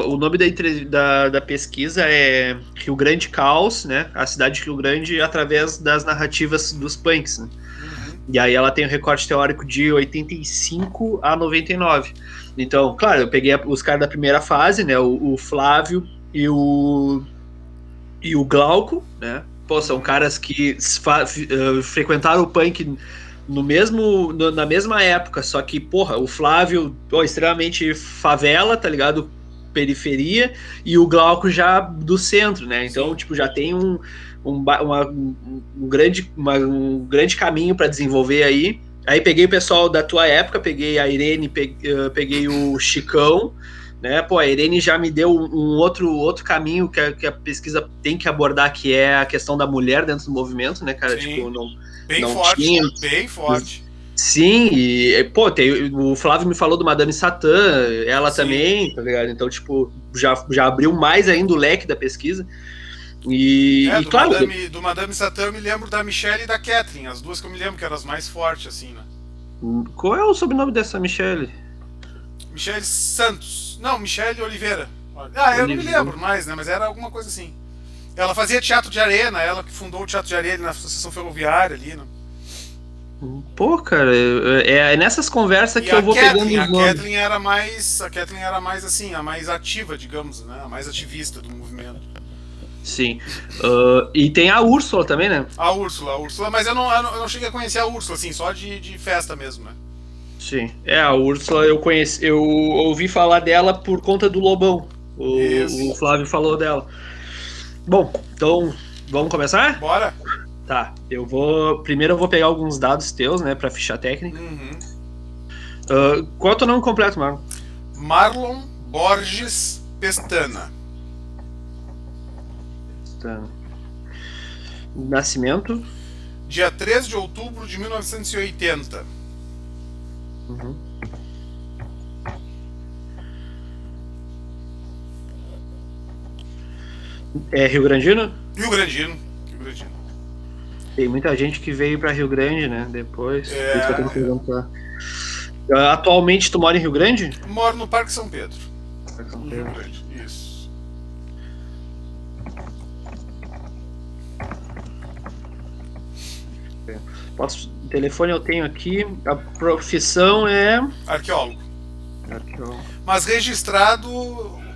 O nome da pesquisa é Rio Grande Caos, né? A cidade de Rio Grande através das narrativas dos punks, né? Uhum. E aí ela tem um recorte teórico de 85 a 99. Então, claro, eu peguei os caras da primeira fase, né? O Flávio e o Glauco, né? Pô, são Uhum. caras que frequentaram o punk na mesma época, só que, porra, o Flávio, pô, extremamente favela, tá ligado? Periferia, e o Glauco já do centro, né? Então, Sim. tipo, já tem um grande caminho para desenvolver aí. Aí peguei o pessoal da tua época, peguei a Irene, peguei o Chicão, né? Pô, a Irene já me deu um outro caminho que a pesquisa tem que abordar, que é a questão da mulher dentro do movimento, né, cara? Sim. Tipo, não, Bem não forte. tinha. Bem forte. Sim, pô, o Flávio me falou do Madame Satã, ela Sim. também, tá ligado? Então, tipo, já abriu mais ainda o leque da pesquisa. E claro, Do Madame Satã eu me lembro da Michelle e da Catherine, as duas que eu me lembro que eram as mais fortes, assim, né? qual é o sobrenome dessa Michelle? Michelle Santos. Não, Michelle Oliveira. Ah, eu não me Oliveira. lembro mais, né? Mas era alguma coisa assim. Ela fazia teatro de arena, ela que fundou o teatro de arena na Associação Ferroviária ali, né? Pô, cara, é nessas conversas E que eu vou pegando os A nomes. Kathleen era mais. A Kathleen era mais assim, a mais ativa, digamos, né? A mais ativista do movimento. Sim. E tem a Úrsula também, né? A Úrsula, mas eu não cheguei a conhecer a Úrsula, assim, só de festa mesmo, né? Sim. A Úrsula eu conheci, eu ouvi falar dela por conta do Lobão. O Isso. Flávio falou dela. Bom, então vamos começar? Bora? Tá. Primeiro eu vou pegar alguns dados teus, né, para ficha técnica. Uhum. Qual é o teu nome completo, mano? Marlon Borges Pestana. Tá. Nascimento. Dia 3 de outubro de 1980. Uhum. É Rio Grandino? Rio Grandino. Rio Grandino. Tem muita gente que veio para Rio Grande, né? Depois. Por isso que eu tenho que É. perguntar. Atualmente tu mora em Rio Grande? Moro no Parque São Pedro, Tá, São em Rio Pedro. Grande. Isso. Telefone eu tenho aqui. A profissão é. Arqueólogo. Arqueólogo. Mas registrado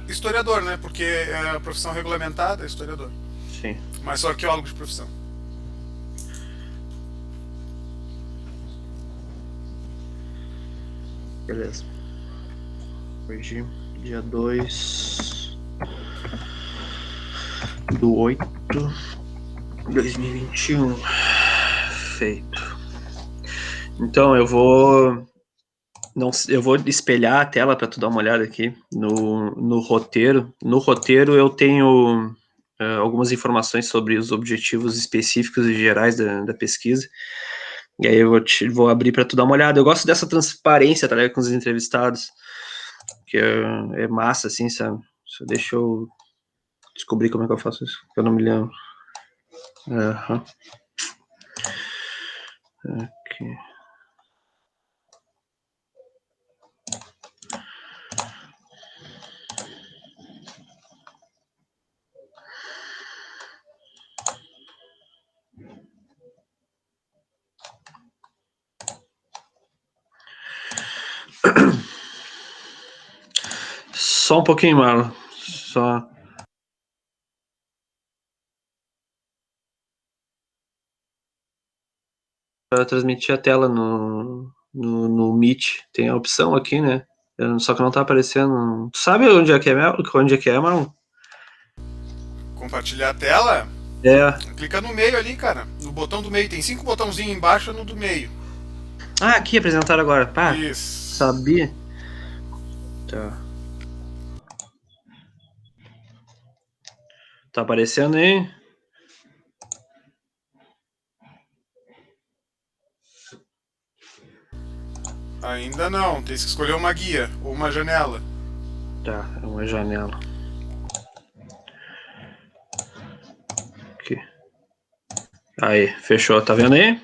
historiador, né? Porque é a profissão regulamentada é historiador. Sim, Mas sou arqueólogo de profissão. beleza. Hoje, dia 2/8/2021. Feito. Então eu vou espelhar a tela para tu dar uma olhada aqui no roteiro. No roteiro eu tenho algumas informações sobre os objetivos específicos e gerais da pesquisa. E aí vou abrir para tu dar uma olhada. Eu gosto dessa transparência, tá ligado, com os entrevistados, que é massa, assim, sabe? Só deixa eu descobrir como é que eu faço isso, que eu não me lembro. Aham. Aqui. Só um pouquinho, Marlon. Só. Para transmitir a tela no Meet. Tem a opção aqui, né? Só que não tá aparecendo. Tu sabe onde é que é, Marlon? Compartilhar a tela? É. Clica no meio ali, cara. No botão do meio. Tem 5 botãozinhos embaixo no do meio. Ah, aqui apresentar agora. Pá, Isso. sabia? Tá. Tá aparecendo aí? Ainda não. Tem que escolher uma guia ou uma janela. Tá, é uma janela. Aqui. Aí, fechou. Tá vendo aí?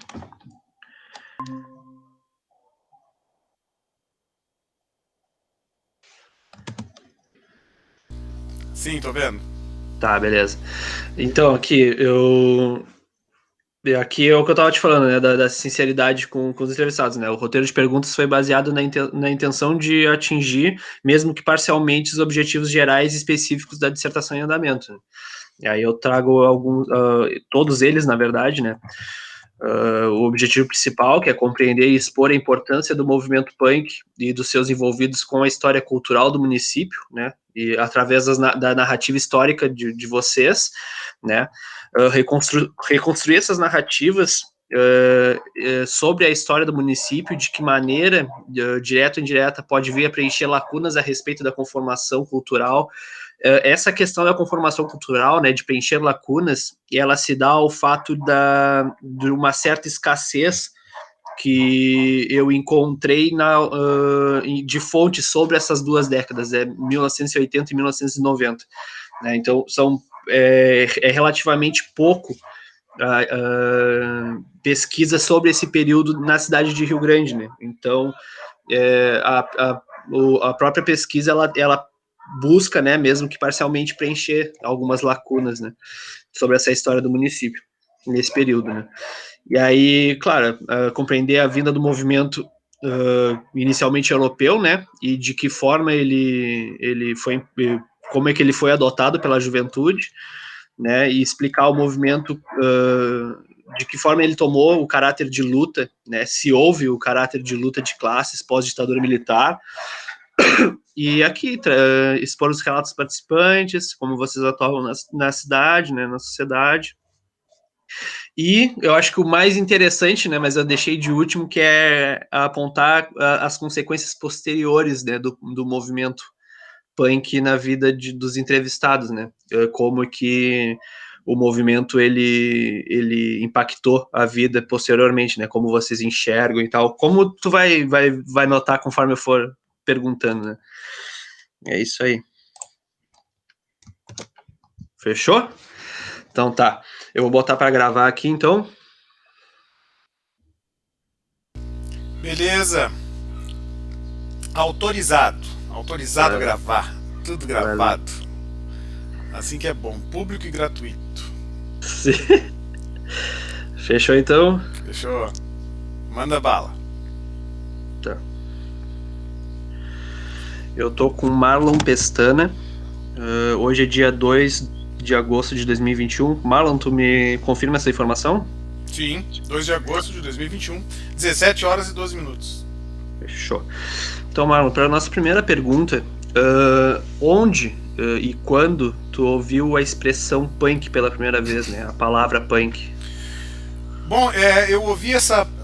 Sim, tô vendo. Tá, beleza. Então, aqui é o que eu estava te falando, né, da sinceridade com os entrevistados, né? O roteiro de perguntas foi baseado na intenção de atingir, mesmo que parcialmente, os objetivos gerais e específicos da dissertação em andamento, né? E aí eu trago alguns, todos eles, na verdade, né? O objetivo principal, que é compreender e expor a importância do movimento punk e dos seus envolvidos com a história cultural do município, né? E através da narrativa histórica de vocês, né? Reconstruir essas narrativas sobre a história do município, de que maneira, direta ou indireta, pode vir a preencher lacunas a respeito da conformação cultural. Essa questão da conformação cultural, né, de preencher lacunas, ela se dá ao fato de uma certa escassez que eu encontrei de fontes sobre essas duas décadas, 1980 e 1990. Né? Então, é relativamente pouco pesquisa sobre esse período na cidade de Rio Grande. Né? Então, a própria pesquisa, ela busca, né, mesmo que parcialmente, preencher algumas lacunas, né, sobre essa história do município nesse período, né. E aí, claro, compreender a vinda do movimento inicialmente europeu, né, e de que forma ele foi, como é que ele foi adotado pela juventude, né, e explicar o movimento, de que forma ele tomou o caráter de luta, né, se houve o caráter de luta de classes pós-ditadura militar. E aqui, expor os relatos participantes, como vocês atuam na cidade, né, na sociedade. E eu acho que o mais interessante, né, mas eu deixei de último, que é apontar as consequências posteriores, né, do movimento punk na vida dos entrevistados, né, como que o movimento ele impactou a vida posteriormente, né, como vocês enxergam e tal, como tu vai notar conforme eu for perguntando, né. É isso aí. Fechou? Então tá. Eu vou botar para gravar aqui então. Beleza. Autorizado. Autorizado a gravar. Tudo Valeu. gravado. Assim que é bom. Público e gratuito. Fechou então? Fechou? Manda bala. Tá. Eu tô com Marlon Pestana. Hoje é dia 2 de agosto de 2021. Marlon, tu me confirma essa informação? Sim, 2 de agosto de 2021, 17 horas e 12 minutos. Fechou. Então, Marlon, para a nossa primeira pergunta, onde e quando tu ouviu a expressão punk pela primeira vez, né? A palavra punk. Bom, eu ouvi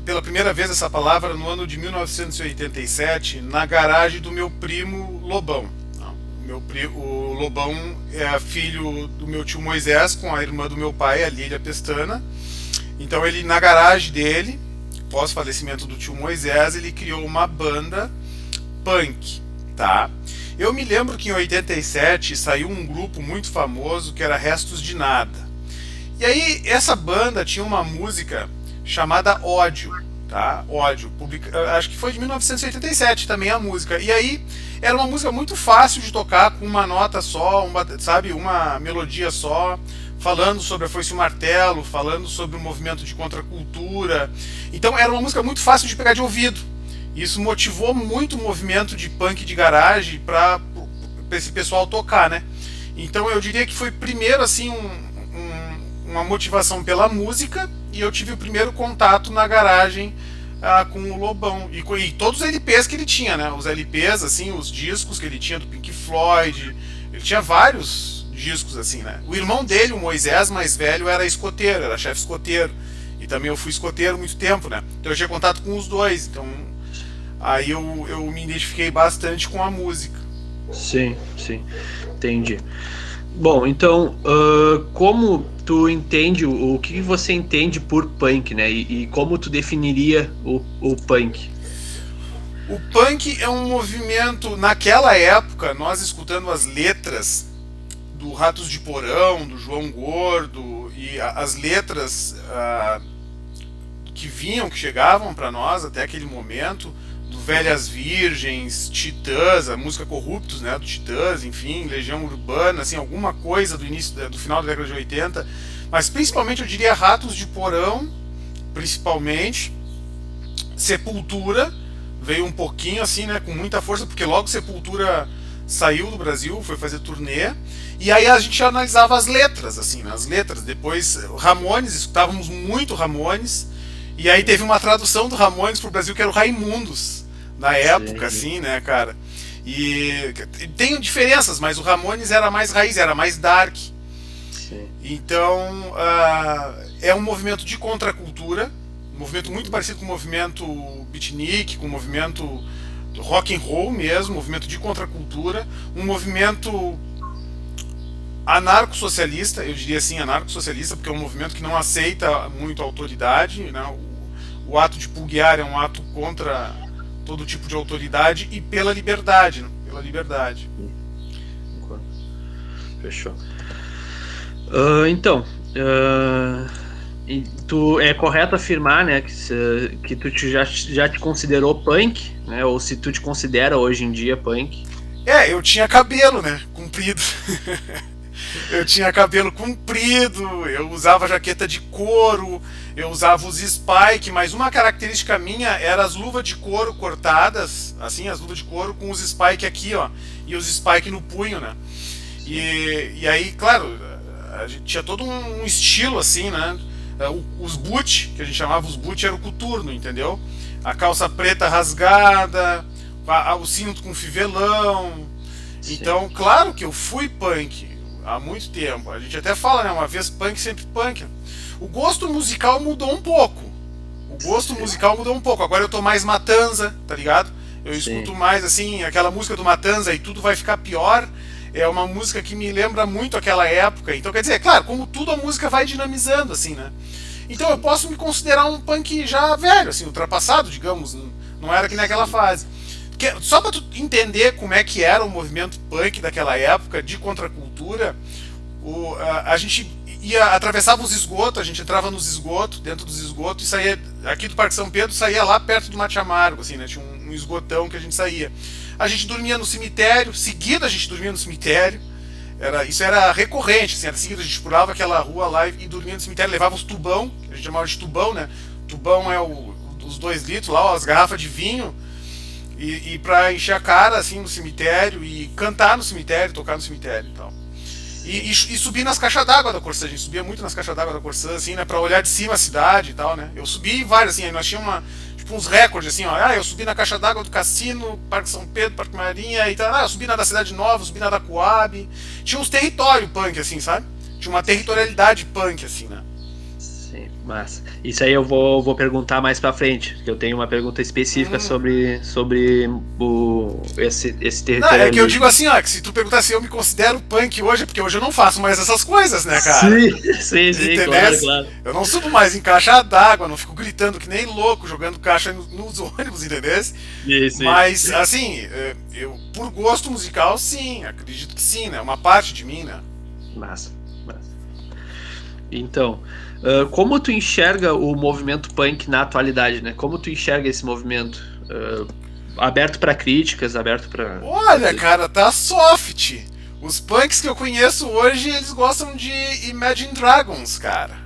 pela primeira vez essa palavra no ano de 1987 na garagem do meu primo Lobão. O Lobão é filho do meu tio Moisés com a irmã do meu pai, a Lília Pestana. Então ele, na garagem dele, pós falecimento do tio Moisés, ele criou uma banda punk, tá? Eu me lembro que em 87 saiu um grupo muito famoso que era Restos de Nada. E aí essa banda tinha uma música chamada Ódio, tá? Ódio, acho que foi de 1987 também a música. E aí era uma música muito fácil de tocar, com uma nota só, uma melodia só, falando sobre a Foice e o Martelo, falando sobre o movimento de contracultura. Então era uma música muito fácil de pegar de ouvido. Isso motivou muito o movimento de punk de garagem para esse pessoal tocar, né? Então eu diria que foi primeiro assim uma motivação pela música, e eu tive o primeiro contato na garagem com o Lobão e todos os LPs que ele tinha, né? Os LPs, assim, os discos que ele tinha do Pink Floyd, ele tinha vários discos assim, né? O irmão dele, o Moisés mais velho, era escoteiro, era chefe escoteiro, e também eu fui escoteiro muito tempo, né? Então eu tinha contato com os dois, então aí eu me identifiquei bastante com a música. Sim, sim, entendi. Bom, então, como tu entende, o que você entende por punk, né? E como tu definiria o punk? O punk é um movimento, naquela época, nós escutando as letras do Ratos de Porão, do João Gordo, e as letras que chegavam para nós até aquele momento, do Velhas Virgens, Titãs, a música Corruptos, né, do Titãs, enfim, Legião Urbana, assim, alguma coisa do início, do final da década de 80, mas principalmente eu diria Ratos de Porão, principalmente, Sepultura, veio um pouquinho assim, né, com muita força, porque logo Sepultura saiu do Brasil, foi fazer turnê, e aí a gente analisava as letras, assim, né, as letras, depois Ramones, escutávamos muito Ramones, e aí teve uma tradução do Ramones pro Brasil que era o Raimundos, na época, Sim, assim, né, cara, e tem diferenças, mas o Ramones era mais raiz, era mais dark, sim, então é um movimento de contracultura, um movimento muito parecido com o movimento beatnik, com o movimento do rock and roll mesmo, um movimento de contracultura, um movimento anarcossocialista, eu diria assim, anarcossocialista, porque é um movimento que não aceita muito a autoridade, né? O ato de pulguear é um ato contra todo tipo de autoridade e pela liberdade, né? Pela liberdade. concordo. Fechou. Então, e tu é correto afirmar, né, que tu já te considerou punk, né, ou se tu te considera hoje em dia punk. Eu tinha cabelo, né, comprido. Eu tinha cabelo comprido, eu usava jaqueta de couro, eu usava os spike, mas uma característica minha era as luvas de couro cortadas, assim, as luvas de couro com os spike aqui, ó, e os spike no punho, né? E aí, claro, a gente tinha todo um estilo assim, né? Os boot, que a gente chamava os boot, era o coturno, entendeu? A calça preta rasgada, o cinto com fivelão. Sim. Então, claro que eu fui punk há muito tempo. A gente até fala, né? Uma vez punk, sempre punk. O gosto musical mudou um pouco. O gosto musical mudou um pouco. Agora eu tô mais Matanza, tá ligado? Eu escuto mais, assim, aquela música do Matanza e tudo vai ficar pior. É uma música que me lembra muito aquela época. Então, quer dizer, claro, como tudo a música vai dinamizando, assim, né? Então eu posso me considerar um punk já velho, assim, ultrapassado, digamos. Não era que naquela fase. Só pra tu entender como é que era o movimento punk daquela época, de contracultura, a gente atravessava os esgotos, a gente entrava nos esgotos, dentro dos esgotos, e saía aqui do Parque São Pedro, saía lá perto do Mate Amargo, assim, né? Tinha um esgotão que a gente saía. A gente dormia no cemitério, seguido a gente dormia no cemitério. Isso era recorrente, assim, era seguido, a gente pulava aquela rua lá e dormia no cemitério, levava os tubão, que a gente chamava de tubão, né? Tubão é os 2 litros lá, as garrafas de vinho, e pra encher a cara, assim, no cemitério, e cantar no cemitério, tocar no cemitério e tal. E subir nas caixas d'água da Corsã, a gente subia muito nas caixas d'água da Corsã, assim, né, pra olhar de cima a cidade e tal, né. Eu subi vários, assim, aí nós tínhamos uns recordes, assim, ó, eu subi na caixa d'água do Cassino, Parque São Pedro, Parque Marinha, e tal, eu subi na da Cidade Nova, subi na da Coab, tinha uns territórios punk, assim, sabe? Tinha uma territorialidade punk, assim, né? Sim, massa. Isso aí eu vou perguntar mais pra frente, que eu tenho uma pergunta específica sobre esse território. Não, é que eu digo assim, ó, que se tu perguntar se eu me considero punk hoje, é porque hoje eu não faço mais essas coisas, né, cara? Sim, claro. Eu não subo mais em caixa d'água, não fico gritando que nem louco, jogando caixa nos ônibus, entendeu? Isso. Mas, assim, eu, por gosto musical, sim, acredito que sim, né? Uma parte de mim, né? Massa. Então, como tu enxerga o movimento punk na atualidade, né? Como tu enxerga esse movimento? Aberto para críticas, aberto para... Olha, cara, tá soft. Os punks que eu conheço hoje, eles gostam de Imagine Dragons, cara.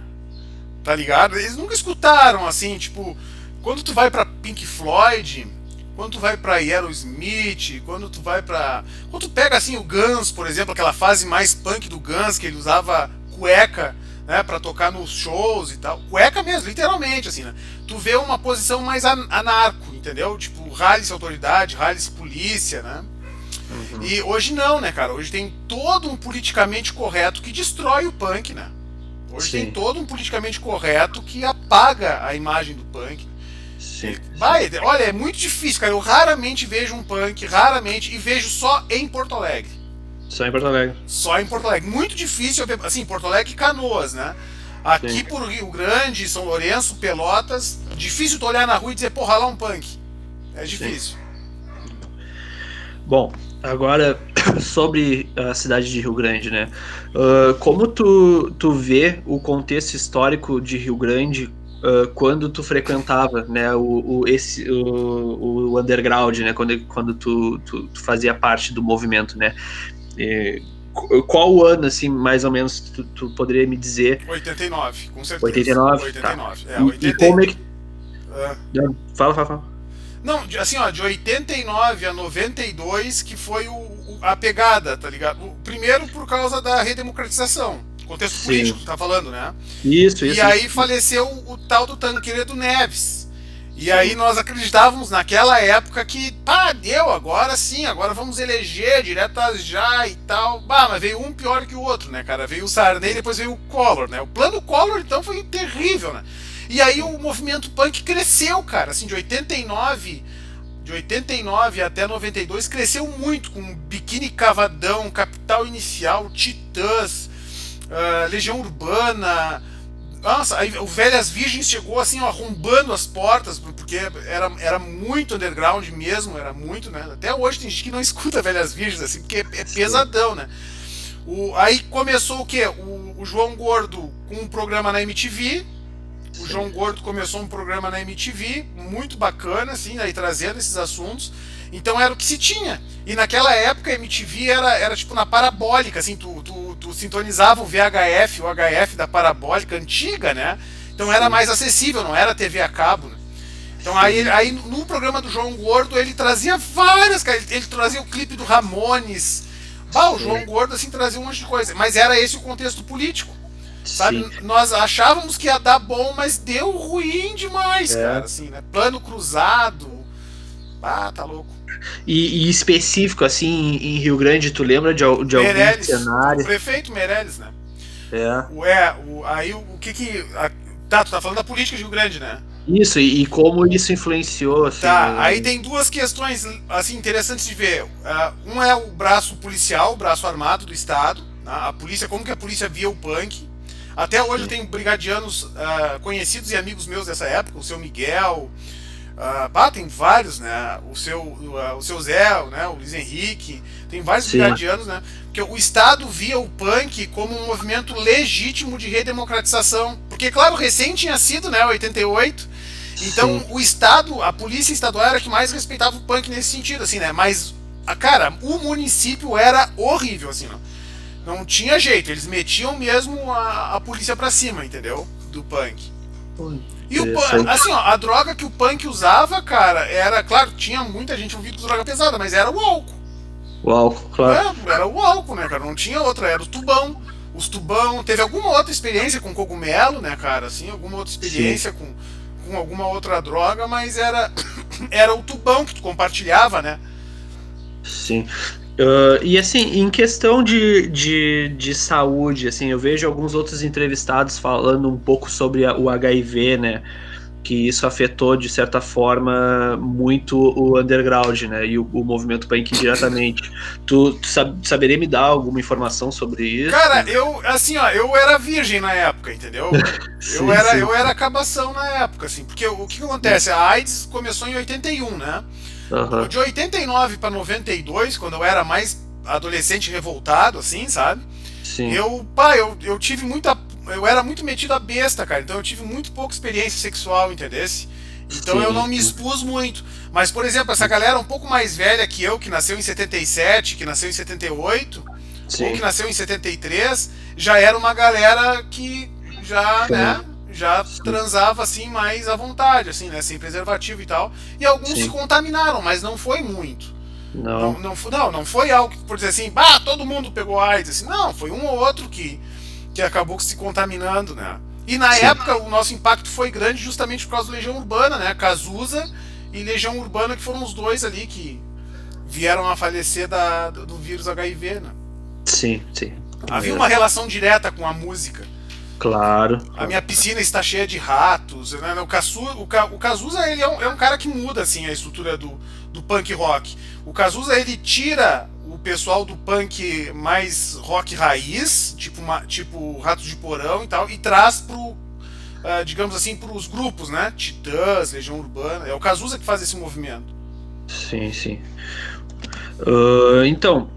Tá ligado? Eles nunca escutaram, assim, tipo... Quando tu vai pra Pink Floyd, quando tu vai pra Aerosmith, quando tu pega, assim, o Guns, por exemplo, aquela fase mais punk do Guns, que ele usava cueca, né, pra tocar nos shows e tal. Cueca mesmo, literalmente, assim, né? Tu vê uma posição mais anarco, entendeu? Tipo, rale-se autoridade, rale-se polícia, né? Uhum. E hoje não, né, cara? Hoje tem todo um politicamente correto que destrói o punk, né? Hoje tem todo um politicamente correto que apaga a imagem do punk. Sim. Olha, é muito difícil, cara. Eu raramente vejo um punk, raramente, e vejo só em Porto Alegre. Só em Porto Alegre. Só em Porto Alegre. Muito difícil, assim, Porto Alegre e Canoas, né? Aqui por Rio Grande, São Lourenço, Pelotas, difícil tu olhar na rua e dizer, porra, lá um punk. É difícil. Sim. Bom, agora sobre a cidade de Rio Grande, né? Como tu vê o contexto histórico de Rio Grande quando tu frequentava, né, o underground, né, quando tu fazia parte do movimento, né? E, qual ano, assim, mais ou menos, tu poderia me dizer? 89, com certeza. 89? Tá. 89. E como é que... Ah. Fala. Não, assim, ó, de 89 a 92 que foi a pegada, tá ligado? Primeiro por causa da redemocratização, contexto Sim. político, tá falando, né? Isso. E aí faleceu o tal do Tancredo Neves. E aí nós acreditávamos naquela época que, deu, agora sim, agora vamos eleger diretas já e tal. Mas veio um pior que o outro, né, cara? Veio o Sarney, depois veio o Collor, né? O plano Collor, então, foi terrível, né? E aí o movimento punk cresceu, cara, assim, de 89 até 92 cresceu muito, com Biquíni Cavadão, Capital Inicial, Titãs, Legião Urbana. Nossa, aí o Velhas Virgens chegou assim, ó, arrombando as portas, porque era muito underground mesmo, era muito, né? Até hoje tem gente que não escuta Velhas Virgens, assim, porque é pesadão, né? Aí começou o quê? O João Gordo com um programa na MTV. O João Gordo começou um programa na MTV, muito bacana, assim, aí trazendo esses assuntos. Então era o que se tinha. E naquela época a MTV era tipo na parabólica, assim, tu sintonizava o VHF, o HF da parabólica antiga, né? Então era mais acessível, não era TV a cabo, né? Então aí no programa do João Gordo ele trazia várias, cara, ele trazia o clipe do Ramones. O João Gordo assim trazia um monte de coisa, mas era esse o contexto político. Sabe, nós achávamos que ia dar bom, mas deu ruim demais, cara, assim, né? Plano cruzado. Tá louco. E específico, assim, em Rio Grande, tu lembra de algum cenário? O prefeito Meirelles, né? É. Aí o que. Tá, tu tá falando da política de Rio Grande, né? Isso, e como isso influenciou, assim. Tá, aí tem duas questões, assim, interessantes de ver. Um é o braço policial, o braço armado do Estado. A polícia, como que a polícia via o punk. Até hoje eu tenho brigadianos conhecidos e amigos meus dessa época, o seu Miguel, tem vários, né? O seu Zé, né? O Luiz Henrique, tem vários brigadianos, né? Porque o Estado via o punk como um movimento legítimo de redemocratização. Porque, claro, recém tinha sido, né? 88. Então o Estado, a polícia estadual era que mais respeitava o punk nesse sentido, assim, né? Mas, cara, o município era horrível, assim, não tinha jeito, eles metiam mesmo a polícia pra cima, entendeu? Do punk. E assim, ó, a droga que o punk usava, cara, era, claro, tinha muita gente ouvindo droga pesada, mas era o álcool. O álcool, claro. Era o álcool, né, cara? Não tinha outra, era o tubão. Os tubão, teve alguma outra experiência com cogumelo, né, cara? Assim, alguma outra experiência com alguma outra droga, mas era o tubão que tu compartilhava, né? Sim. E assim, em questão de saúde, assim, eu vejo alguns outros entrevistados falando um pouco sobre o HIV, né? Que isso afetou, de certa forma, muito o underground, né? E o movimento punk diretamente. Tu saberia me dar alguma informação sobre isso? Cara, eu era virgem na época, entendeu? Eu era cabação na época, assim, porque o que acontece? A AIDS começou em 81, né? De 89 para 92, quando eu era mais adolescente revoltado, assim, sabe? Sim. Eu tive muita. Eu era muito metido a besta, cara. Então eu tive muito pouca experiência sexual, entendesse? Então eu não me expus muito. Mas, por exemplo, essa galera um pouco mais velha que eu, que nasceu em 77, que nasceu em 78, ou que nasceu em 73, já era uma galera que já transava assim mais à vontade, assim, né, sem preservativo e tal. E alguns se contaminaram, mas não foi muito. Não foi algo que, por dizer assim, todo mundo pegou AIDS, assim, não, foi um ou outro que acabou se contaminando, né? E na época o nosso impacto foi grande justamente por causa do Legião Urbana, né? Cazuza e Legião Urbana, que foram os dois ali que vieram a falecer do vírus HIV, né? Sim. Havia uma relação direta com a música. Claro. A minha piscina está cheia de ratos, né? O Cazuza, ele é um cara que muda, assim, a estrutura do punk rock. O Cazuza, ele tira o pessoal do punk mais rock raiz, tipo Ratos de Porão e tal, e traz digamos assim, pros grupos, né? Titãs, Legião Urbana. É o Cazuza que faz esse movimento. Sim. Então,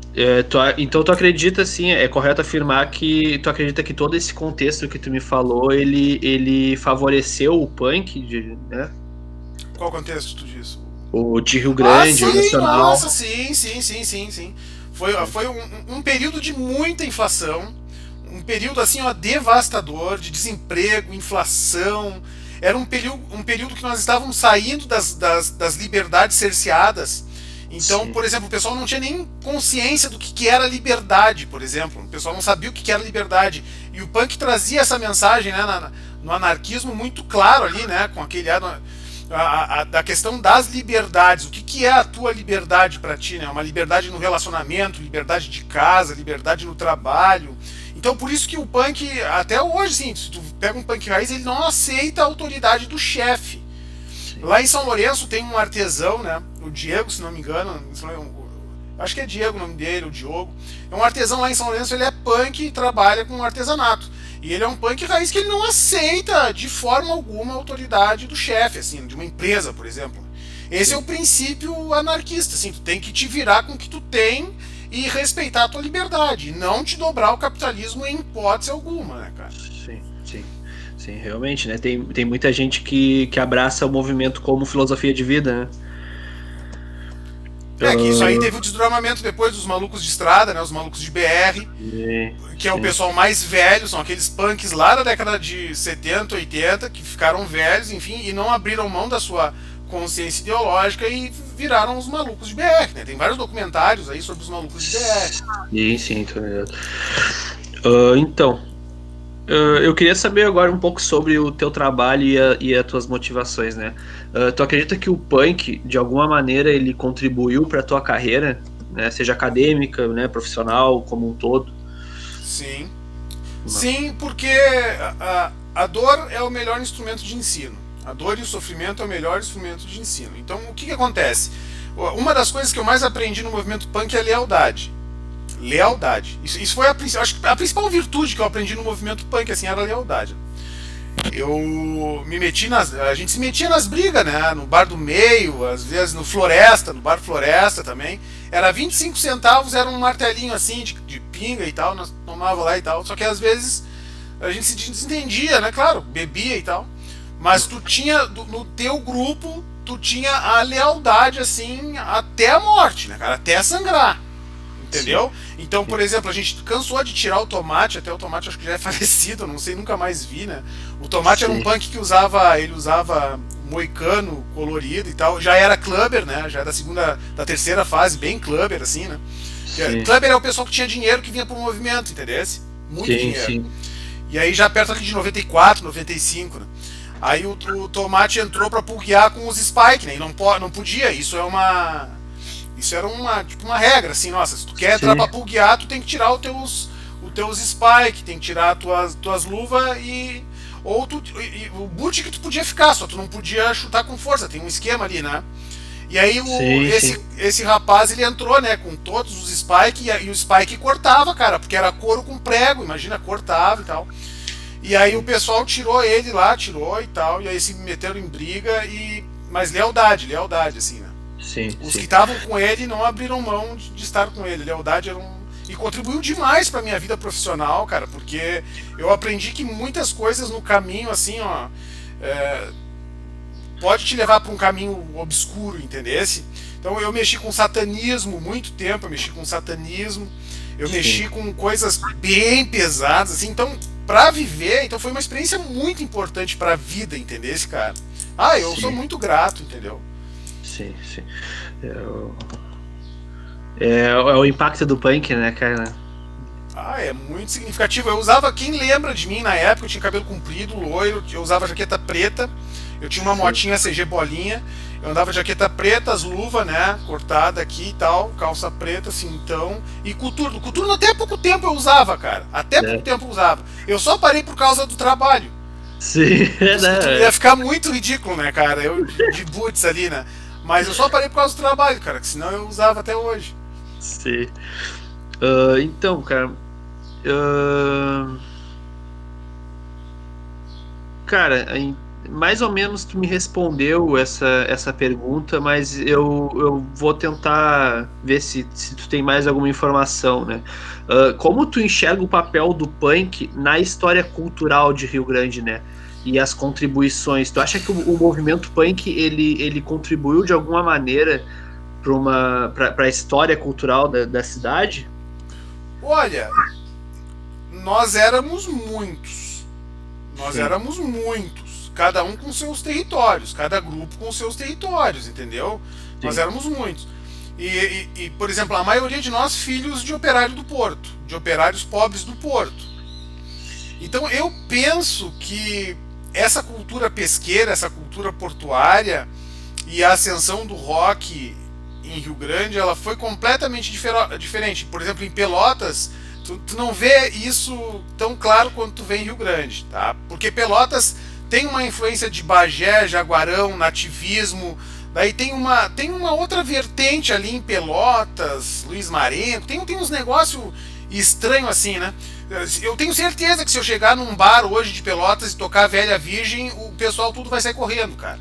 Então tu acredita, assim, é correto afirmar que tu acredita que todo esse contexto que tu me falou, ele favoreceu o punk, né? Qual contexto tu diz? O de Rio Ah, Grande, o sim, nossa, nacional. sim, sim, sim, sim, sim. Foi um período de muita inflação, um período assim, ó, devastador, de desemprego, inflação. Era um período que nós estávamos saindo das liberdades cerceadas. Então, Sim, por exemplo, o pessoal não tinha nem consciência do que era liberdade, por exemplo. O pessoal não sabia o que era liberdade. E o punk trazia essa mensagem, né, no anarquismo muito claro ali, né, com aquele da questão das liberdades. O que é a tua liberdade para ti? Né? Uma liberdade no relacionamento, liberdade de casa, liberdade no trabalho. Então por isso que o punk, até hoje, sim, se tu pega um punk raiz, ele não aceita a autoridade do chefe. sim. Lá em São Lourenço tem um artesão, né? O Diego, se não me engano. Acho que é Diego o nome dele, o Diogo. É um artesão lá em São Lourenço, ele é punk e trabalha com artesanato. E ele é um punk raiz que ele não aceita de forma alguma a autoridade do chefe, assim, de uma empresa, por exemplo. Esse é o Sim, princípio anarquista, assim, tu tem que te virar com o que tu tem e respeitar a tua liberdade, e não te dobrar ao capitalismo em hipótese alguma, né, cara? sim, sim. Sim, realmente, né? Tem muita gente que abraça o movimento como filosofia de vida, né? É, que isso aí Ah, teve o desdobramento depois dos malucos de estrada, né, os malucos de BR, sim, que é o sim, pessoal mais velho, são aqueles punks lá da década de 70, 80, que ficaram velhos, enfim, e não abriram mão da sua consciência ideológica e viraram os malucos de BR, né? Tem vários documentários aí sobre os malucos de BR. sim, sim, tô ligado. Então, eu queria saber agora um pouco sobre o teu trabalho e as tuas motivações, né? Tu acredita que o punk, de alguma maneira, ele contribuiu para tua carreira, né? Seja acadêmica, né? Profissional, como um todo? Sim. Não. Sim, porque a dor é o melhor instrumento de ensino. A dor e o sofrimento é o melhor instrumento de ensino. Então, o que acontece? Uma das coisas que eu mais aprendi no movimento punk é a lealdade. Lealdade. Isso foi acho que a principal virtude que eu aprendi no movimento punk, assim, era a lealdade. Eu me meti a gente se metia nas brigas, né? No bar do meio, às vezes no Floresta, no bar Floresta também. Era 25 centavos, era um martelinho assim de pinga e tal, nós tomava lá e tal. Só que às vezes a gente se desentendia, né? Claro, bebia e tal. Mas tu tinha, no teu grupo, tu tinha a lealdade assim até a morte, né, cara? Até sangrar. Sim, Entendeu? Então, por sim, exemplo, a gente cansou de tirar o tomate, até o tomate acho que já é falecido, não sei, nunca mais vi, né? O tomate era um sim, punk que ele usava moicano colorido e tal, já era clubber, né? Já era da terceira fase, bem clubber, assim, né? sim, Clubber é o pessoal que tinha dinheiro que vinha pro movimento, entendeu? Muito sim, dinheiro. sim, E aí já perto ali de 94, 95, né? Aí o tomate entrou pra pulguear com os Spike, né? E não podia, isso era tipo uma regra, assim, nossa, se tu quer entrar sim, pra pulguear, tu tem que tirar os teus spike, tem que tirar tuas luvas e. Ou o boot que tu podia ficar, só tu não podia chutar com força, tem um esquema ali, né? E aí sim, sim, esse rapaz ele entrou, né, com todos os spike e o spike cortava, cara, porque era couro com prego, imagina, cortava e tal. E aí o sim, pessoal tirou ele lá, tirou e tal, e aí se meteram em briga e. Mas lealdade, assim, né? sim, Os que sim, estavam com ele não abriram mão de estar com ele. Lealdade era um. E contribuiu demais para minha vida profissional, cara, porque eu aprendi que muitas coisas no caminho, assim, ó, é, pode te levar para um caminho obscuro, entendesse? Então eu mexi com satanismo muito tempo, eu mexi com satanismo, eu sim, mexi com coisas bem pesadas, assim, então para viver, então foi uma experiência muito importante para a vida, entendesse, cara? Ah, eu sou sim, muito grato, entendeu? sim, sim. É o impacto do punk, né, cara? Ah, é muito significativo. Eu usava, quem lembra de mim na época, eu tinha cabelo comprido, loiro, eu usava jaqueta preta, eu tinha uma Sim, motinha CG bolinha, eu andava de jaqueta preta, as luvas, né, cortada aqui e tal, calça preta, cintão, e coturno. Coturno até há pouco tempo eu usava, cara. Até pouco é. tempo eu usava. Eu só parei por causa do trabalho. Sim, é, Os coturnos ia né? ficar muito ridículo, né, cara? Eu de boots ali, né? Mas eu só parei por causa do trabalho, cara, que senão eu usava até hoje. Sim. Então, cara, ah, cara, mais ou menos tu me respondeu essa pergunta, mas eu vou tentar ver se tu tem mais alguma informação, né? Como tu enxerga o papel do punk na história cultural de Rio Grande, né? E as contribuições. Tu acha que o movimento punk ele contribuiu de alguma maneira para a história cultural da cidade? Olha, nós éramos muitos. Nós Sim, éramos muitos. Cada um com seus territórios, cada grupo com seus territórios, entendeu? Nós sim. éramos muitos. Por exemplo, a maioria de nós filhos de operário do porto, de operários pobres do porto. Então eu penso que essa cultura pesqueira, essa cultura portuária e a ascensão do rock em Rio Grande, ela foi completamente diferente. Por exemplo, em Pelotas, tu não vê isso tão claro quanto tu vê em Rio Grande, tá? Porque Pelotas tem uma influência de Bagé, Jaguarão, nativismo. Daí tem uma outra vertente ali em Pelotas, Luiz Marenco, tem uns negócios estranhos assim, né? Eu tenho certeza que se eu chegar num bar hoje de Pelotas e tocar Velha Virgem, o pessoal tudo vai sair correndo, cara.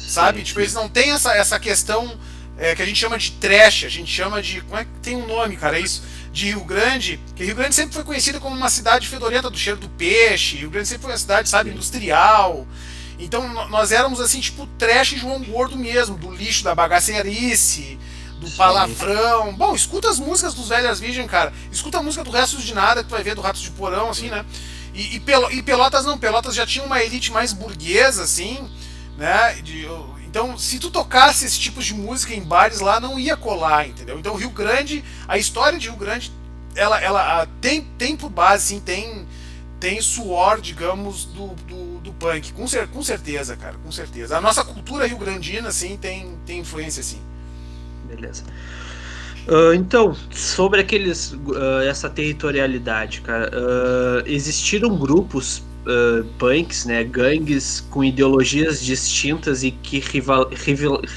Sabe? Sim, Tipo, eles sim. não têm essa questão que a gente chama de trash, a gente chama de. Como é que tem um nome, cara? É isso? De Rio Grande, que Rio Grande sempre foi conhecida como uma cidade fedorenta do cheiro do peixe, Rio Grande sempre foi uma cidade, sabe, Sim. industrial. Então nós éramos assim, tipo, trash João Gordo mesmo, do lixo, da bagaceirice, do Sim. palavrão. Bom, escuta as músicas dos Velhas Virgem, cara. Escuta a música do Restos de Nada, que tu vai ver do Ratos de Porão, assim, né? E Pelotas não, Pelotas já tinha uma elite mais burguesa, assim, né? Então, se tu tocasse esse tipo de música em bares lá, não ia colar, entendeu? Então, Rio Grande, a história de Rio Grande, ela tem por base, sim, tem suor, digamos, do punk, com certeza, cara, com certeza. A nossa cultura rio-grandina, sim, tem influência, sim. Beleza. Então, sobre essa territorialidade, cara, existiram grupos punks, né, gangues com ideologias distintas e que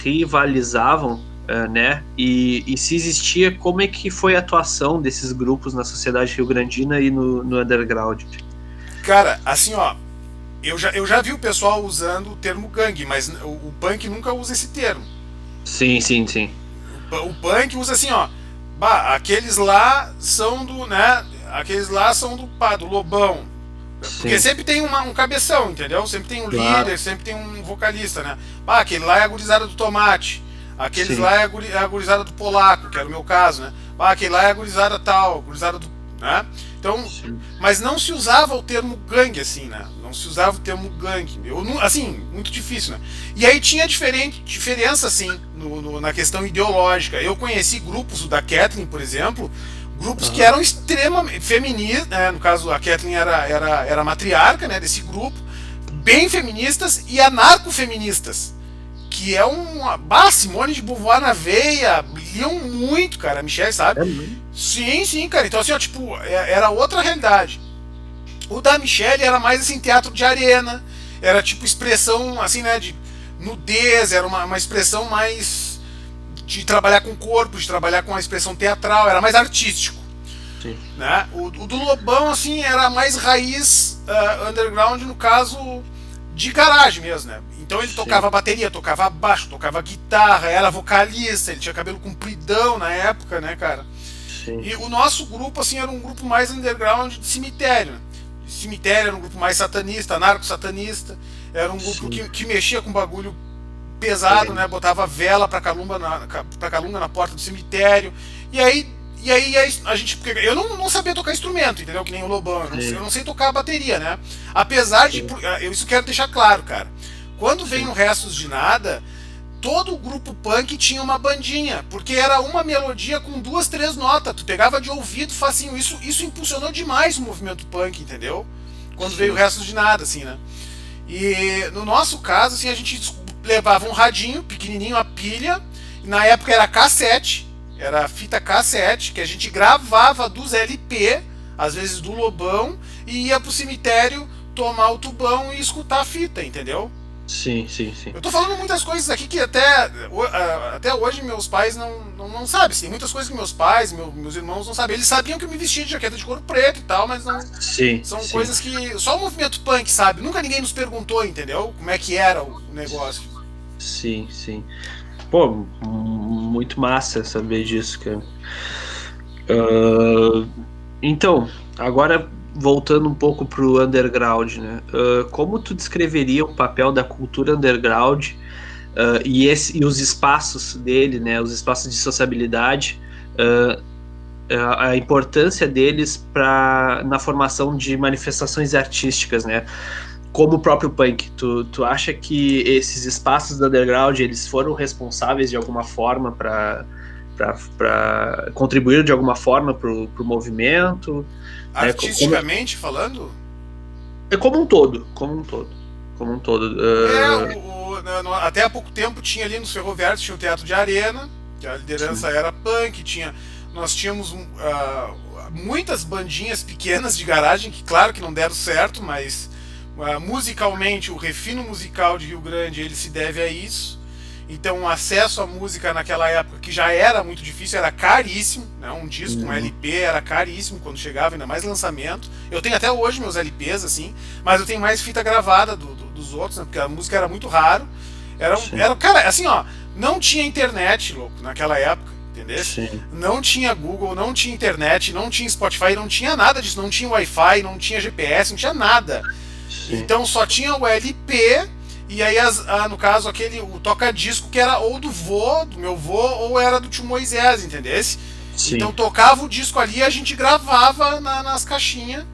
rivalizavam, né, e se existia, como é que foi a atuação desses grupos na sociedade rio-grandina e no underground? Cara, assim, ó, eu já vi o pessoal usando o termo gangue, mas o punk nunca usa esse termo. Sim, sim, sim. O punk usa assim, ó. Bah, aqueles lá são do, né? Aqueles lá são do Lobão. Porque Sim, sempre tem um cabeção, entendeu? Sempre tem um claro. líder, sempre tem um vocalista, né? Bah, aquele lá é a gurizada do Tomate. Aqueles Sim, lá é a gurizada do Polaco, que era o meu caso, né? Bah, aquele lá é a gurizada tal, gurizada do. Né? Então, sim, mas não se usava o termo gangue assim, né? Não se usava o termo gangue. Assim, muito difícil, né? E aí tinha diferença, assim, na questão ideológica. Eu conheci grupos, o da Kathleen, por exemplo, grupos que aham, eram extremamente feministas, né? No caso, a Kathleen era matriarca, né, desse grupo, bem feministas e anarcofeministas. Que é uma. Bah, Simone de Beauvoir na veia, liam muito, cara, a Michelle, sabe? é mesmo? Sim, sim, cara. Então, assim, ó, tipo, era outra realidade. O da Michelle era mais assim, teatro de arena, era tipo expressão, assim, né, de nudez, era uma expressão mais de trabalhar com o corpo, de trabalhar com a expressão teatral, era mais artístico. Sim, Né? O do Lobão, assim, era mais raiz underground, no caso de garagem mesmo, né? Então ele sim, tocava bateria, tocava baixo, tocava guitarra, era vocalista, ele tinha cabelo compridão na época, né, cara? sim, E o nosso grupo, assim, era um grupo mais underground de cemitério. Né? De cemitério era um grupo mais satanista, anarco-satanista. Era um grupo sim. que mexia com bagulho pesado, Diferente. né? Botava vela pra calunga na porta do cemitério. E aí, a gente. Eu não sabia tocar instrumento, entendeu? Que nem o Lobão. Eu Sim, não sei tocar a bateria, né? Apesar de. sim, Isso quero deixar claro, cara. Quando vem o sim. Restos de Nada, todo o grupo punk tinha uma bandinha, porque era uma melodia com duas, três notas. Tu pegava de ouvido facinho. Isso impulsionou demais o movimento punk, entendeu? Quando veio o Sim. resto de nada, assim, né? E no nosso caso, assim, a gente levava um radinho pequenininho, a pilha. E na época era cassete, era fita cassete, que a gente gravava dos LP, às vezes do Lobão, e ia pro cemitério tomar o tubão e escutar a fita, entendeu? Sim, sim, sim. Eu tô falando muitas coisas aqui que até hoje meus pais não sabem. Tem muitas coisas que meus pais, meus irmãos não sabem. Eles sabiam que eu me vestia de jaqueta de couro preto e tal, mas não. Sim, São sim. coisas que só o movimento punk sabe. Nunca ninguém nos perguntou, entendeu? Como é que era o negócio. Sim, sim. Pô, muito massa saber disso, cara. Ah, então, agora voltando um pouco pro underground, né? Como tu descreveria o papel da cultura underground, e os espaços dele, né? Os espaços de sociabilidade, ah, a importância deles na formação de manifestações artísticas, né? Como o próprio punk, tu acha que esses espaços do underground eles foram responsáveis de alguma forma para contribuir de alguma forma para o movimento, né? Artisticamente falando, É como um todo, como um todo, como um todo. até há pouco tempo tinha ali nos ferroviários tinha o Teatro de Arena, que a Sim, liderança era punk, nós tínhamos muitas bandinhas pequenas de garagem, que claro que não deram certo, mas musicalmente, o refino musical de Rio Grande ele se deve a isso. Então, o acesso à música naquela época, que já era muito difícil, era caríssimo. Né? Um disco, um uhum, LP, era caríssimo quando chegava, ainda mais lançamento. Eu tenho até hoje meus LPs, assim, mas eu tenho mais fita gravada dos outros, né? Porque a música era muito raro. sim, Cara, assim, ó, não tinha internet, louco, naquela época, entendeu? sim, Não tinha Google, não tinha internet, não tinha Spotify, não tinha nada disso, não tinha Wi-Fi, não tinha GPS, não tinha nada. sim, Então só tinha o LP e aí no caso o toca-disco que era ou do meu vô, ou era do tio Moisés, entendesse? Então sim, tocava o disco ali e a gente gravava nas caixinhas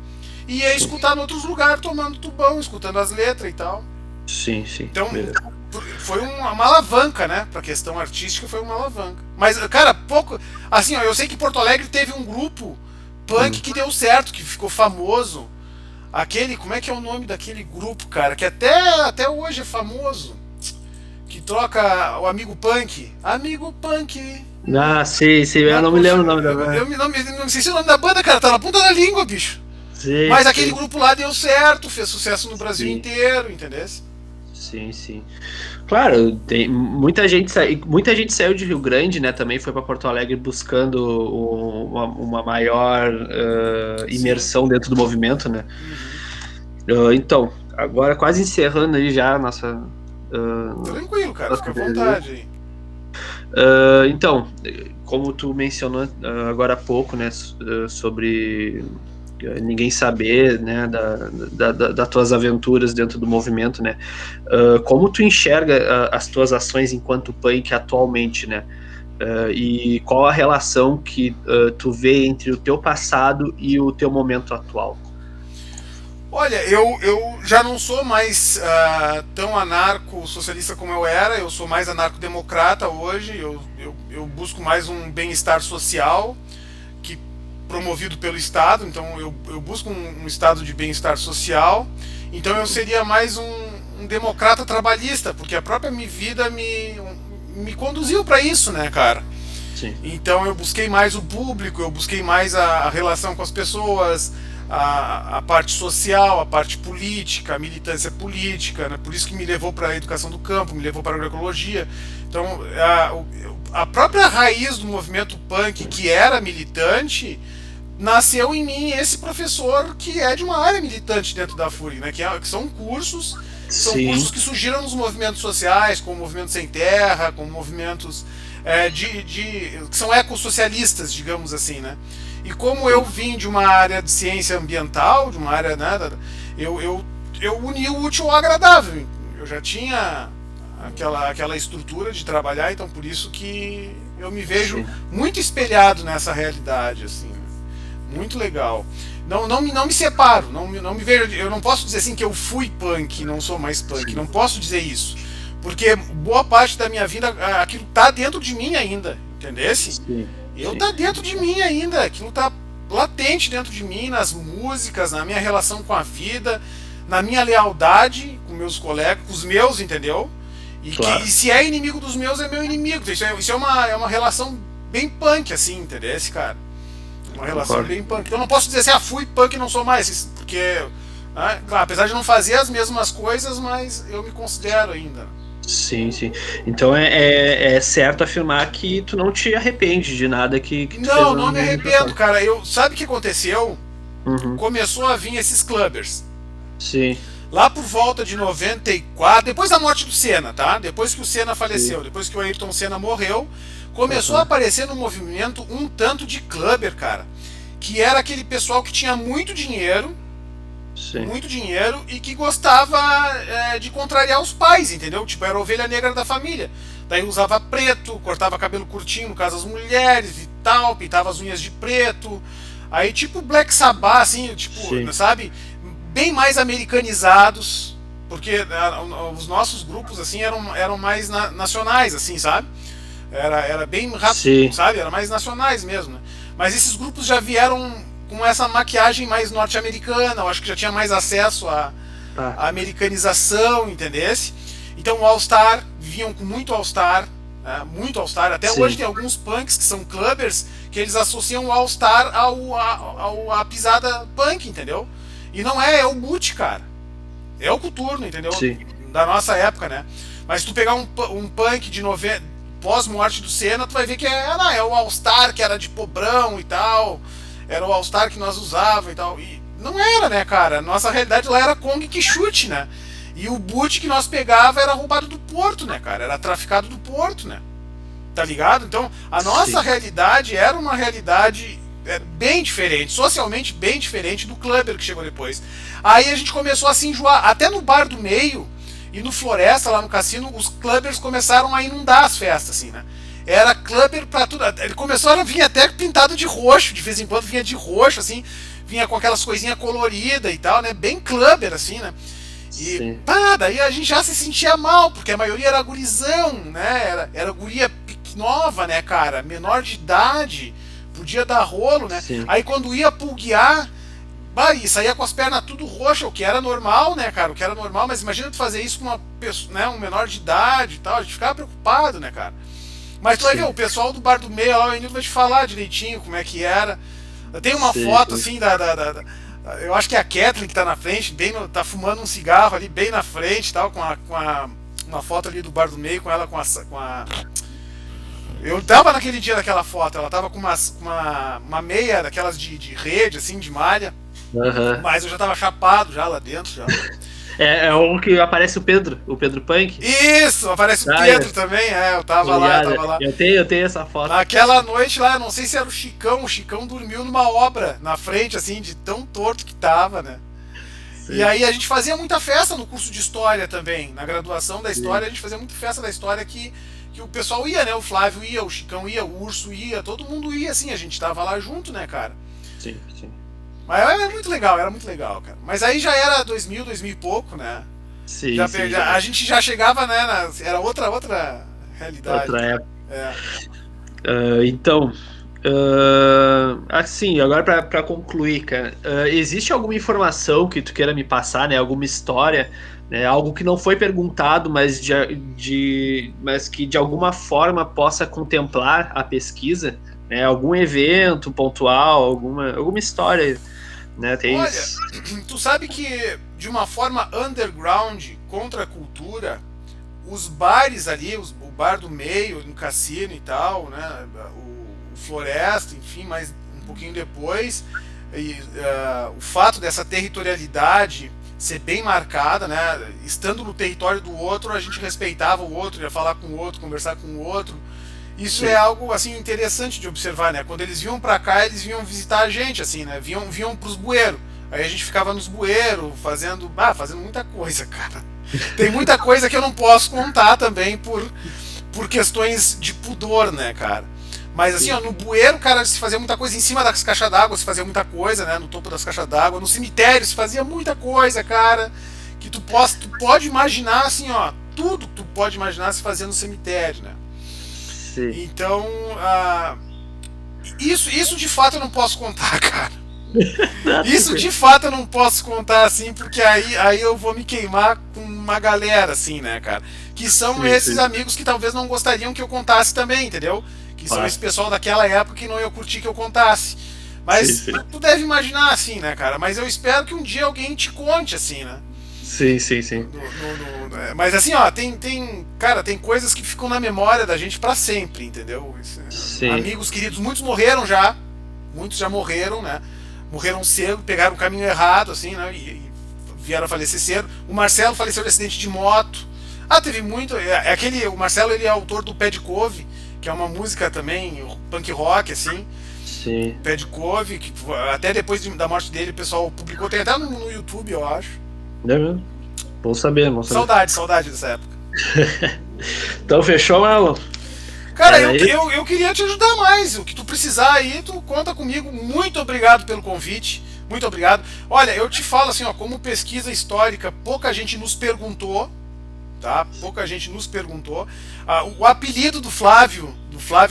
e ia sim, escutar em outros lugares, tomando tubão, escutando as letras e tal. sim, sim, Então beleza. foi uma alavanca, né? Pra questão artística foi uma alavanca. Mas, cara, pouco. Assim, ó, eu sei que Porto Alegre teve um grupo punk Hum. que deu certo, que ficou famoso. Aquele, como é que é o nome daquele grupo, cara? Que até hoje é famoso. Que troca o amigo punk. Amigo punk. Ah, sei, sei, eu Na não me coxa. lembro o nome da Eu banda. não sei se é o nome da banda, cara. Tá na ponta da língua, bicho. Sei, Mas aquele sei, grupo lá deu certo, fez sucesso no Brasil sim, inteiro, entendeu? sim, sim. Claro, tem muita gente saiu de Rio Grande, né? Também foi para Porto Alegre buscando uma maior Sim. imersão dentro do movimento, né? Uhum. Então, agora quase encerrando aí já a nossa Tranquilo, cara. nossa Fica à entrevista. vontade aí. Então, como tu mencionou agora há pouco, né, sobre ninguém saber, né, das tuas aventuras dentro do movimento, né, como tu enxerga as tuas ações enquanto punk atualmente, né, e qual a relação que tu vê entre o teu passado e o teu momento atual? Olha, eu já não sou mais tão anarco-socialista como eu era, eu sou mais anarco-democrata hoje, eu busco mais um bem-estar social que promovido pelo Estado, então eu busco um estado de bem-estar social, então eu seria mais um democrata trabalhista, porque a própria minha vida me conduziu para isso, né, cara? Sim, Então eu busquei mais o público, eu busquei mais a relação com as pessoas, a parte social, a parte política, a militância política, né? Por isso que me levou para a educação do campo, me levou para a agroecologia. Então a própria raiz do movimento punk, que era militante, nasceu em mim esse professor que é de uma área militante dentro da FURG, né? Que são cursos sim, que surgiram nos movimentos sociais, como o Movimento Sem Terra, como movimentos que são ecossocialistas, digamos assim, né? E como eu sim, vim de uma área de ciência ambiental, de uma área, né, eu, eu, eu uni o útil ao agradável. Eu já tinha aquela estrutura de trabalhar, então por isso que eu me vejo sim, muito espelhado nessa realidade, assim, né? Muito legal. Não me separo, não me vejo. Eu não posso dizer assim que eu fui punk, não sou mais punk. sim, Não posso dizer isso. Porque boa parte da minha vida, aquilo tá dentro de mim ainda. Entendesse? sim, Eu sim, tá dentro de mim ainda. Aquilo tá latente dentro de mim, nas músicas, na minha relação com a vida, na minha lealdade com meus colegas, com os meus, entendeu? E claro, se é inimigo dos meus, é meu inimigo. Isso é uma relação bem punk, assim, entendeu? Esse cara. Uma relação concordo. bem punk. Eu não posso dizer assim, fui punk e não sou mais, porque Né? Claro, apesar de não fazer as mesmas coisas, mas eu me considero ainda. Sim, sim. Então é certo afirmar que tu não te arrepende de nada que tu fez Não, não me no arrependo, passado. cara. Sabe o que aconteceu? Uhum. Começou a vir esses clubbers. Sim, Lá por volta de 94, depois da morte do Senna, tá? Depois que o Senna sim. faleceu, depois que o Ayrton Senna morreu, começou a Aham. aparecer no movimento um tanto de clubber, cara. Que era aquele pessoal que tinha Sim. muito dinheiro e que gostava de contrariar os pais, entendeu? Tipo, era a ovelha negra da família. Daí usava preto, cortava cabelo curtinho, no caso as mulheres e tal, pintava as unhas de preto. Aí, tipo, Black Sabbath, assim, tipo, Sim. sabe? Bem mais americanizados, porque os nossos grupos, assim, eram mais nacionais, assim, sabe? Era bem rápido, Sim. sabe? Era mais nacionais mesmo, né? Mas esses grupos já vieram com essa maquiagem mais norte-americana, eu acho que já tinha mais acesso Tá. à americanização, entendesse? Então o All-Star, vinham com muito All-Star, né? Muito All-Star. Até hoje Sim. tem alguns punks que são clubbers que eles associam o All-Star à pisada punk, entendeu? E não é o boot, cara. É o coturno, entendeu? Sim. Da nossa época, né? Mas se tu pegar um punk de 90, pós-morte do Senna, tu vai ver que é o All-Star que era de pobrão e tal. Era o All-Star que nós usava e tal. E não era, né, cara? Nossa realidade lá era Kong que chute, né? E o boot que nós pegava era roubado do porto, né, cara? Era traficado do porto, né? Tá ligado? Então, a nossa Sim. realidade era uma realidade bem diferente, socialmente bem diferente do clubber que chegou depois. Aí a gente começou a se enjoar. Até no bar do meio e no Floresta, lá no cassino, os clubbers começaram a inundar as festas, assim, né? Era clubber pra tudo. Ele começou a vir até pintado de roxo, de vez em quando vinha de roxo, assim, vinha com aquelas coisinhas coloridas e tal, né? Bem clubber, assim, né? E Sim. pá, daí a gente já se sentia mal, porque a maioria era gurizão, né? Era guria nova, né, cara? Menor de idade, podia dar rolo, né? Sim. Aí quando ia pulguear, bah, e saía com as pernas tudo roxas, o que era normal, né, cara? O que era normal, mas imagina tu fazer isso com uma pessoa, né, um menor de idade e tal, a gente ficava preocupado, né, cara? Mas tu vai ver, o Sim. pessoal do bar do meio lá, o Enildo vai te falar direitinho como é que era. Tem uma Sim. foto Sim. assim eu acho que é a Kathleen que tá na frente, tá fumando um cigarro ali bem na frente, tal, uma foto ali do bar do meio com ela com a eu tava naquele dia daquela foto, ela tava com uma meia daquelas de rede, assim, de malha, Aham. mas eu já tava chapado já lá dentro já. É o que aparece o Pedro Punk. Isso, aparece o Ah, Pedro é. também, eu Tô tava lá, eu ligado. tava lá. Eu tenho essa foto. Naquela noite lá, eu não sei se era o Chicão dormiu numa obra na frente, assim, de tão torto que tava, né? E Sim. aí a gente fazia muita festa no curso de história também. Na graduação da história, Sim. a gente fazia muita festa da história que o pessoal ia, né? O Flávio ia, o Chicão ia, o Urso ia, todo mundo ia, assim, a gente tava lá junto, né, cara? Sim. Sim. Mas era muito legal, cara. Mas aí já era 2000 e pouco, né? Sim, sim, já. A gente já chegava, né? Era outra realidade, Outra né? época. É. Então, assim, agora para concluir, cara, existe alguma informação que tu queira me passar, né? Alguma história, né? Algo que não foi perguntado, mas que de alguma forma possa contemplar a pesquisa, né? Algum evento pontual, alguma história, né? Olha, Tens. tu sabe que de uma forma underground, contra a cultura, os bares ali, o bar do meio, no cassino e tal, né? O Floresta, enfim, mas um pouquinho depois, o fato dessa territorialidade ser bem marcada, né? Estando no território do outro, a gente respeitava o outro, ia falar com o outro, conversar com o outro. Isso é Sim, algo assim interessante de observar, né? Quando eles vinham pra cá, eles vinham visitar a gente, assim, né? Vinham pros bueiros. Aí a gente ficava nos bueiros, fazendo muita coisa, cara. Tem muita coisa que eu não posso contar também por questões de pudor, né, cara? Mas assim, ó, sim, no bueiro, cara, se fazia muita coisa em cima das caixas d'água, se fazia muita coisa, né? No topo das caixas d'água. No cemitério se fazia muita coisa, cara. Que tu pode imaginar, assim, ó, tudo que tu pode imaginar se fazia no cemitério, né? sim. Então, isso de fato eu não posso contar, cara. Ah, Isso tranquilo. de fato eu não posso contar assim, porque aí eu vou me queimar com uma galera, assim, né, cara? Que são Sim, esses sim. amigos que talvez não gostariam que eu contasse também, entendeu? Que são esse Claro. pessoal daquela época que não ia curtir que eu contasse. Sim, Mas sim. tu deve imaginar assim, né, cara? Mas eu espero que um dia alguém te conte assim, né? Sim, sim, sim. Mas assim, ó, cara, tem coisas que ficam na memória da gente pra sempre, entendeu? Sim. Amigos queridos, muitos morreram já, muitos já morreram, né? Morreram cedo, pegaram o caminho errado, assim, né? E vieram a falecer cedo. O Marcelo faleceu de acidente de moto. Ah, teve muito. O Marcelo, ele é autor do Pé de Couve, que é uma música também, punk rock, assim. Sim. Pé de Couve, que até depois da morte dele o pessoal publicou, tem até no YouTube, eu acho. É mesmo? Bom saber, bom saber. Saudade dessa época. Então, fechou, Marlon? Cara, Era isso? eu queria te ajudar mais. O que tu precisar aí, tu conta comigo. Muito obrigado pelo convite. Muito obrigado. Olha, eu te falo assim, ó, como pesquisa histórica, pouca gente nos perguntou, tá? Pouca gente nos perguntou. O apelido do Flávio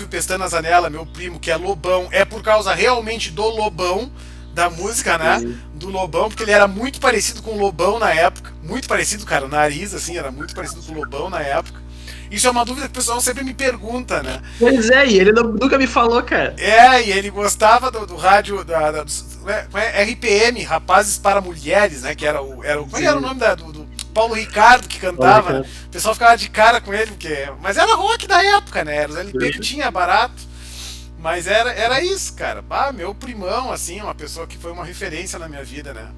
Pestana Zanella, meu primo, que é Lobão, é por causa realmente do Lobão, da música, né? Sim. Do Lobão, porque ele era muito parecido com o Lobão na época. Muito parecido, cara. O nariz, assim, era muito parecido com o Lobão na época. Isso é uma dúvida que o pessoal sempre me pergunta, né? Pois é, e ele nunca me falou, cara. É, e ele gostava do rádio RPM, Rapazes para Mulheres, né? Que como era o nome do Paulo Ricardo que cantava, né? O pessoal ficava de cara com ele, mas era rock da época, né? Era os LP que tinha barato. Mas era isso, cara. Meu primão, assim, uma pessoa que foi uma referência na minha vida, né?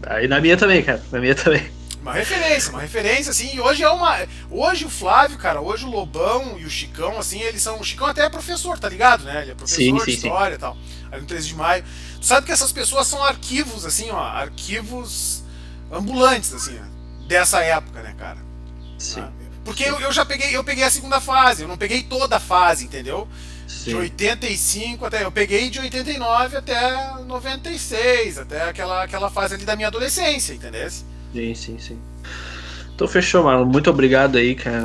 Aí na minha também, cara. Na minha também. Uma referência, assim, e hoje o Flávio, cara, hoje o Lobão e o Chicão, assim, eles são, o Chicão até é professor, tá ligado, né, ele é Sim, professor de sim, sim. história e tal, ali no 13 de maio, tu sabe que essas pessoas são arquivos, assim, ó, arquivos ambulantes, assim, ó, dessa época, né, cara, Sim. porque eu peguei a segunda fase, eu não peguei toda a fase, entendeu? De Sim. 85 até. Eu peguei de 89 até 96, até aquela fase ali da minha adolescência, entendeu? Sim, sim, sim. Então fechou, Marlon. Muito obrigado aí, cara.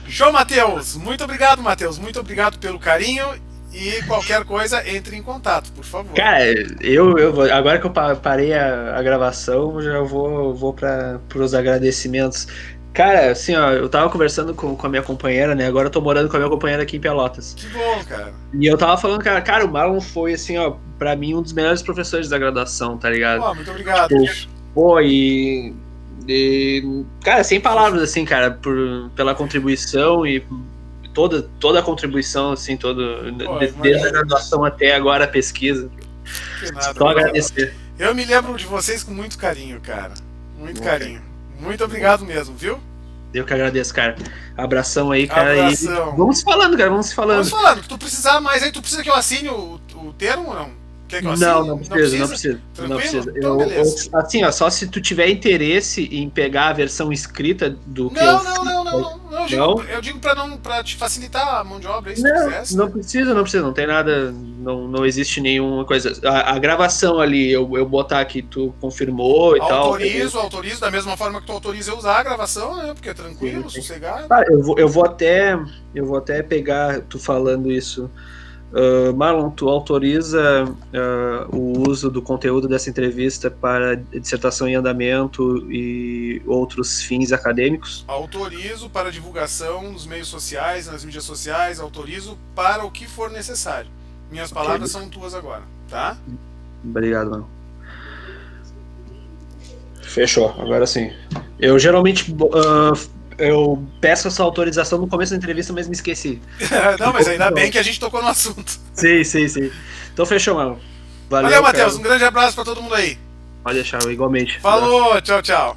Show, Matheus! Muito obrigado, Matheus. Muito obrigado pelo carinho. E qualquer coisa, entre em contato, por favor. Cara, agora que eu parei a gravação, já vou para os agradecimentos. Cara, assim, ó, eu tava conversando com a minha companheira, né? Agora eu tô morando com a minha companheira aqui em Pelotas. Que bom, cara. E eu tava falando, cara, o Marlon foi, assim, ó, pra mim, um dos melhores professores da graduação, tá ligado? Muito obrigado. Tipo, pô, cara, sem palavras, assim, cara, pela contribuição e toda a contribuição, assim, desde a graduação até agora a pesquisa. Que nada. Só agradecer. Eu me lembro de vocês com muito carinho, cara. Muito carinho. Muito obrigado mesmo, viu? Eu que agradeço, cara. Abração aí, cara. Abração. E vamos falando, cara, vamos falando. Vamos falando. Se tu precisar mais aí, tu precisa que eu assine o termo ou não? Quer que eu assine? Não precisa. Tranquilo? Não precisa. Então, beleza. Assim, ó, só se tu tiver interesse em pegar a versão escrita do que Não. Eu digo pra te facilitar a mão de obra aí, se tu quisesse. Não precisa, não tem nada, não existe nenhuma coisa. A gravação ali, eu botar que tu confirmou e Autorizo da mesma forma que tu autoriza eu usar a gravação, né? Porque é tranquilo, sossegado. Tá, eu vou até pegar tu falando isso. Marlon, tu autoriza o uso do conteúdo dessa entrevista para dissertação em andamento e outros fins acadêmicos? Autorizo para divulgação nos meios sociais, nas mídias sociais, autorizo para o que for necessário. Minhas palavras são tuas agora, tá? Obrigado, Marlon. Fechou, agora sim. Eu geralmente eu peço essa autorização no começo da entrevista, mas me esqueci. Não, mas ainda bem que a gente tocou no assunto. Sim. Então fechou, mano. Valeu, Matheus. Um grande abraço pra todo mundo aí. Pode deixar, igualmente. Falou, tchau. Tchau.